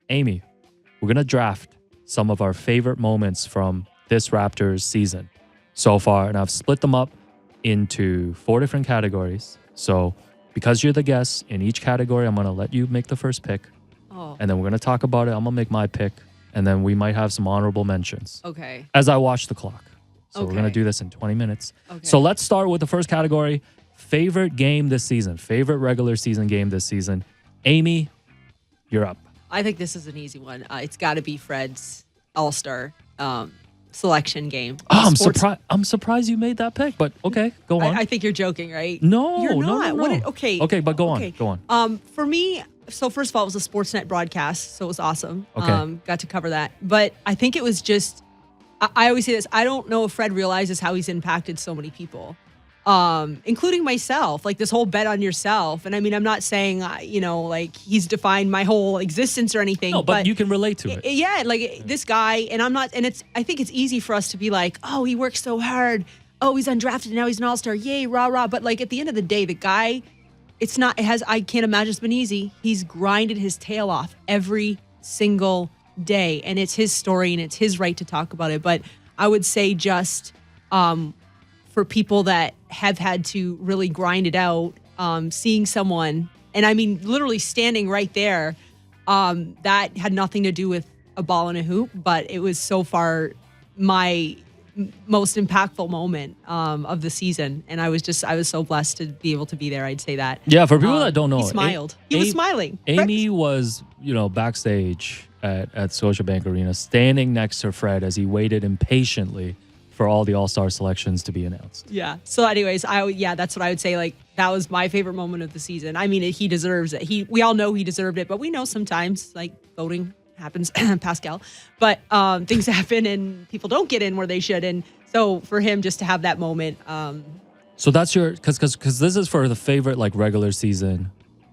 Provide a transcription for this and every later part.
Amy, we're going to draft some of our favorite moments from this Raptors season so far. And I've split them up into 4 different categories. So because you're the guest in each category, I'm going to let you make the first pick. Oh. And then we're going to talk about it. I'm going to make my pick. And then we might have some honorable mentions. Okay. As I watch the clock. So Okay. we're going to do this in 20 minutes. Okay. So let's start with the first category. Favorite game this season. Favorite regular season game this season. Amy, you're up. I think this is an easy one. It's got to be Fred's All-Star selection game. Oh, I'm surprised you made that pick, but okay, go on. I think you're joking, right? No, you're no, not. no. Okay, but go on. For me, so first of all, it was a Sportsnet broadcast, so it was awesome. Okay. Got to cover that. But I think it was just, I always say this, I don't know if Fred realizes how he's impacted so many people, including myself, like this whole bet on yourself. And I mean, I'm not saying, like he's defined my whole existence or anything. No, but you can relate to it. Yeah, like this guy, and I'm not, and I think it's easy for us to be like, oh, he works so hard. Oh, he's undrafted and now he's an all-star. Yay, rah, rah. But like at the end of the day, the guy, I can't imagine it's been easy. He's grinded his tail off every single day, and it's his story and it's his right to talk about it. But I would say just for people that have had to really grind it out, seeing someone, and I mean literally standing right there, that had nothing to do with a ball in a hoop, but it was so far my most impactful moment of the season, and I was so blessed to be able to be there. I'd say that. Yeah, for people that don't know, he smiled. He was smiling. Amy was, backstage at Scotiabank Arena, standing next to Fred as he waited impatiently for all the All-Star selections to be announced. Yeah. So, anyways, that's what I would say. Like that was my favorite moment of the season. I mean, he deserves it. We all know he deserved it, but we know sometimes like voting happens, Pascal, but things happen and people don't get in where they should. And so for him just to have that moment. So that's because this is for the favorite like regular season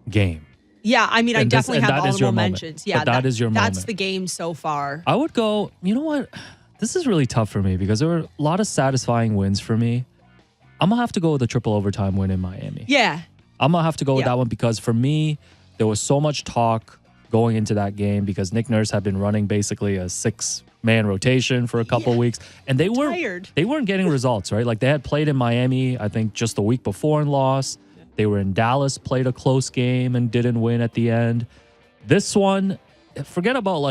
game. Yeah, I mean, I definitely have honorable Moment. mentions. Yeah, that is your moment. That's the game so far. I would go, you know what? This is really tough for me because there were a lot of satisfying wins for me. I'm going to have to go with a triple overtime win in Miami. Yeah. I'm going to have to go with that one because for me, there was so much talk going into that game because Nick Nurse had been running basically a 6-man rotation for a couple weeks, and they weren't getting results, right? Like they had played in Miami, I think just the week before and lost. They were in Dallas, played a close game and didn't win at the end. This one, forget about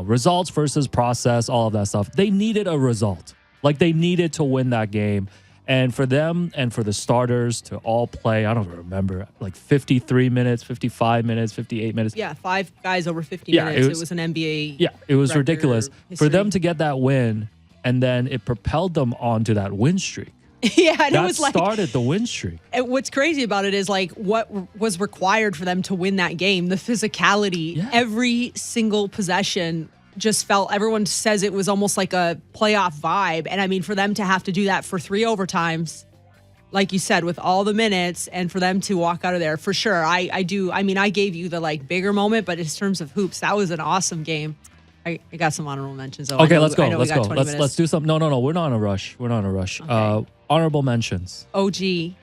results versus process, all of that stuff. They needed a result. Like they needed to win that game. And for them and for the starters to all play, I don't remember, like 53 minutes, 55 minutes, 58 minutes. Yeah, 5 guys over 50 minutes. It was an NBA. Yeah, it was ridiculous. History. For them to get that win, and then it propelled them onto that win streak. Yeah, and that it was like started the win streak. And what's crazy about it is like what was required for them to win that game, the physicality, every single possession just felt, everyone says it was almost like a playoff vibe. And I mean, for them to have to do that for 3 overtimes, like you said, with all the minutes, and for them to walk out of there, for sure. I do. I mean, I gave you the like bigger moment, but in terms of hoops, that was an awesome game. I got some honorable mentions. Okay, let's go. Let's do something. No. We're not in a rush. Okay. Honorable mentions. OG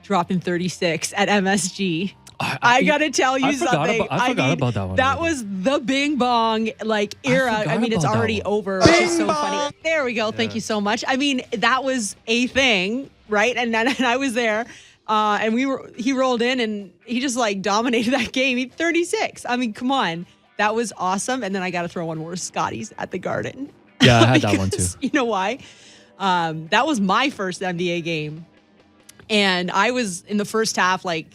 dropping 36 at MSG. I gotta tell you something. I forgot about that one. That was the Bing Bong era. I mean, it's already over, which is so funny. There we go. Thank you so much. I mean, that was a thing, right? And I was there, and he rolled in and he just like dominated that game. He 36. I mean, come on, that was awesome. And then I got to throw one more Scotties at the Garden. Yeah, I had that one too. You know why? That was my first NBA game, and I was in the first half like.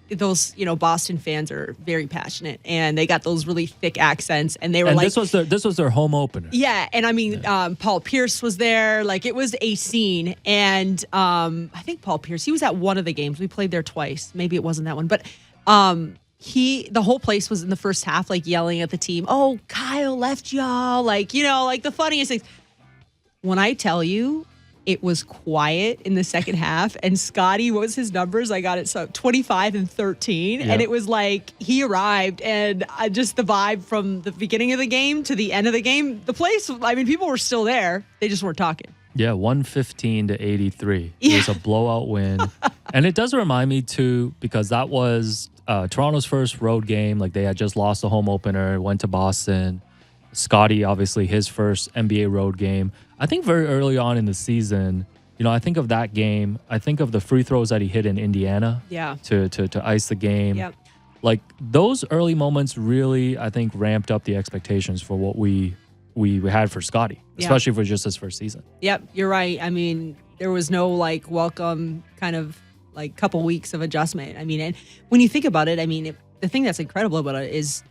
Those, Boston fans are very passionate, and they got those really thick accents, and they were like, this was their home opener. Yeah, and I mean, Paul Pierce was there, like it was a scene, and I think Paul Pierce, he was at one of the games. We played there twice. Maybe it wasn't that one, but the whole place was in the first half, like yelling at the team. Oh, Kyle left y'all, like the funniest things. When I tell you. It was quiet in the second half, and Scotty, what was his numbers? I got it, so 25 and 13, and it was like he arrived, and just the vibe from the beginning of the game to the end of the game, the place, I mean, people were still there, they just weren't talking. Yeah, 115 to 83. It was a blowout win, and it does remind me too, because that was Toronto's first road game. Like they had just lost the home opener, went to Boston. Scotty, obviously, his first NBA road game. I think very early on in the season, I think of that game. I think of the free throws that he hit in Indiana. Yeah. To ice the game. Yep. Like those early moments really, I think, ramped up the expectations for what we had for Scotty, especially for just his first season. Yep, you're right. I mean, there was no like welcome kind of like couple weeks of adjustment. I mean, and when you think about it, I mean, the thing that's incredible about it is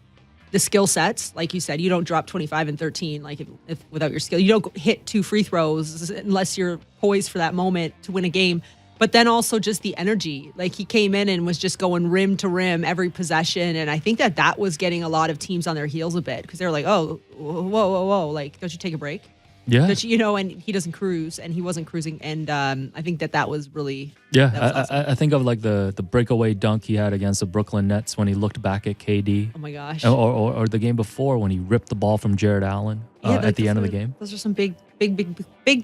the skill sets. Like you said, you don't drop 25 and 13 like if without your skill. You don't hit 2 free throws unless you're poised for that moment to win a game. But then also just the energy. Like he came in and was just going rim to rim every possession. And I think that was getting a lot of teams on their heels a bit because they're like, oh, whoa. Like, don't you take a break? Yeah. And he doesn't cruise and he wasn't cruising. And I think that was really. Yeah. Awesome. I think of like the breakaway dunk he had against the Brooklyn Nets when he looked back at KD. Oh, my gosh. Or the game before when he ripped the ball from Jared Allen at the end of the game. Those are some big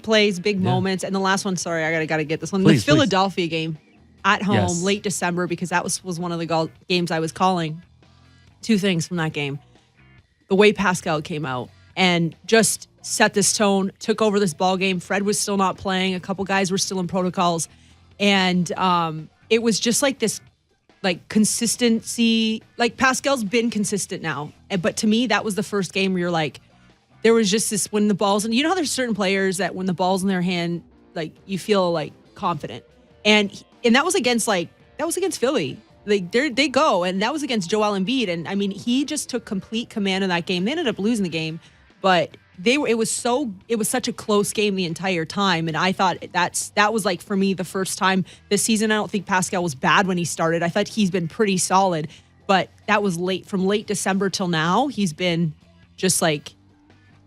plays, big moments. And the last one, sorry, I got to get this one. Please, the Philadelphia game at home, Yes. late December, because that was one of the games I was calling. 2 things from that game. The way Pascal came out and just set this tone, took over this ball game. Fred was still not playing. A couple guys were still in protocols. And it was just like this like consistency. Like Pascal's been consistent now. But to me, that was the first game where you're like, there was just this when the ball's, and you know how there's certain players that when the ball's in their hand, like you feel like confident. And that was against Philly. Like they go, and that was against Joel Embiid. And I mean, he just took complete command of that game. They ended up losing the game, but it was such a close game the entire time. And I thought that was like for me the first time this season. I don't think Pascal was bad when he started. I thought he's been pretty solid, but that was from late December till now. He's been just like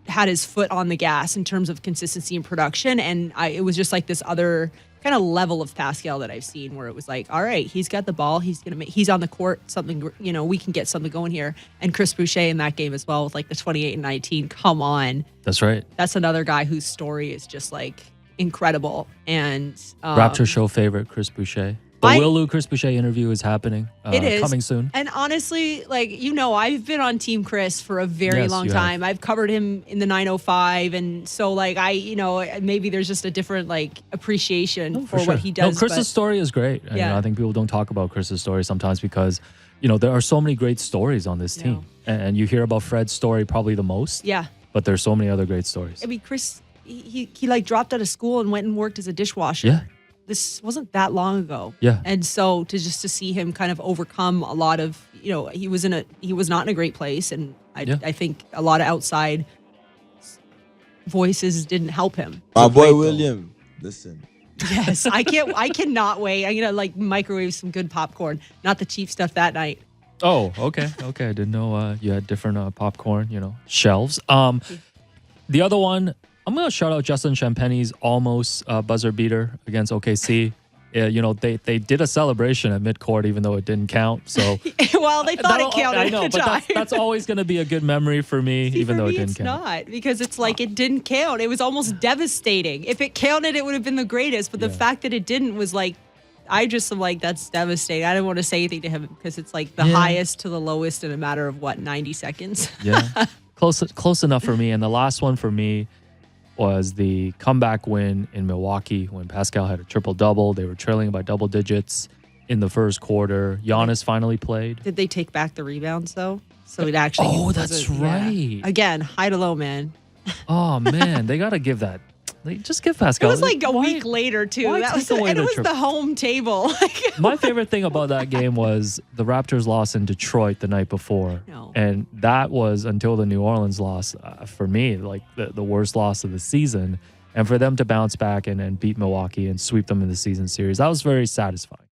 had his foot on the gas in terms of consistency and production. And it was just like this other kind of level of Pascal that I've seen where it was like, all right, he's got the ball. He's on the court. Something, we can get something going here. And Chris Boucher in that game as well with like the 28 and 19. Come on. That's right. That's another guy whose story is just like incredible. And Raptor show favorite, Chris Boucher. The Will Lou Chris Boucher interview is happening. It is coming soon. And honestly, like, I've been on Team Chris for a very long time. I've covered him in the 905. And so, like, maybe there's just a different, like, appreciation for what he does. No, Chris's story is great. Yeah. I think people don't talk about Chris's story sometimes because, there are so many great stories on this team. And you hear about Fred's story probably the most. Yeah. But there's so many other great stories. I mean, Chris, he like dropped out of school and went and worked as a dishwasher. Yeah. This wasn't that long ago. Yeah. And so to see him kind of overcome a lot of, he was not in a great place. And I think a lot of outside voices didn't help him. My boy William, listen. Yes, I cannot wait. I'm going to like microwave some good popcorn, not the cheap stuff that night. Oh, okay. I didn't know you had different popcorn, shelves. The other one, I'm going to shout out Justin Champagne's almost buzzer beater against OKC. They did a celebration at midcourt, even though it didn't count. So, well, they thought it counted. I know, but that's always going to be a good memory for me, even though it didn't count. It's not, because it's like it didn't count. It was almost devastating. If it counted, it would have been the greatest. But the fact that it didn't was like, I just am like, that's devastating. I didn't want to say anything to him because it's like the highest to the lowest in a matter of 90 seconds. Yeah, close enough for me. And the last one for me was the comeback win in Milwaukee when Pascal had a triple-double. They were trailing by double digits in the first quarter. Giannis finally played. Did they take back the rebounds, though? So it actually... Oh, that's right. Yeah. Again, high to low, man. Oh, man. They got to give that... Just give Pascal... It was like a week later, too. And it was the home table. My favorite thing about that game was the Raptors lost in Detroit the night before. No. And that was, until the New Orleans loss, for me, like the worst loss of the season. And for them to bounce back and beat Milwaukee and sweep them in the season series, that was very satisfying.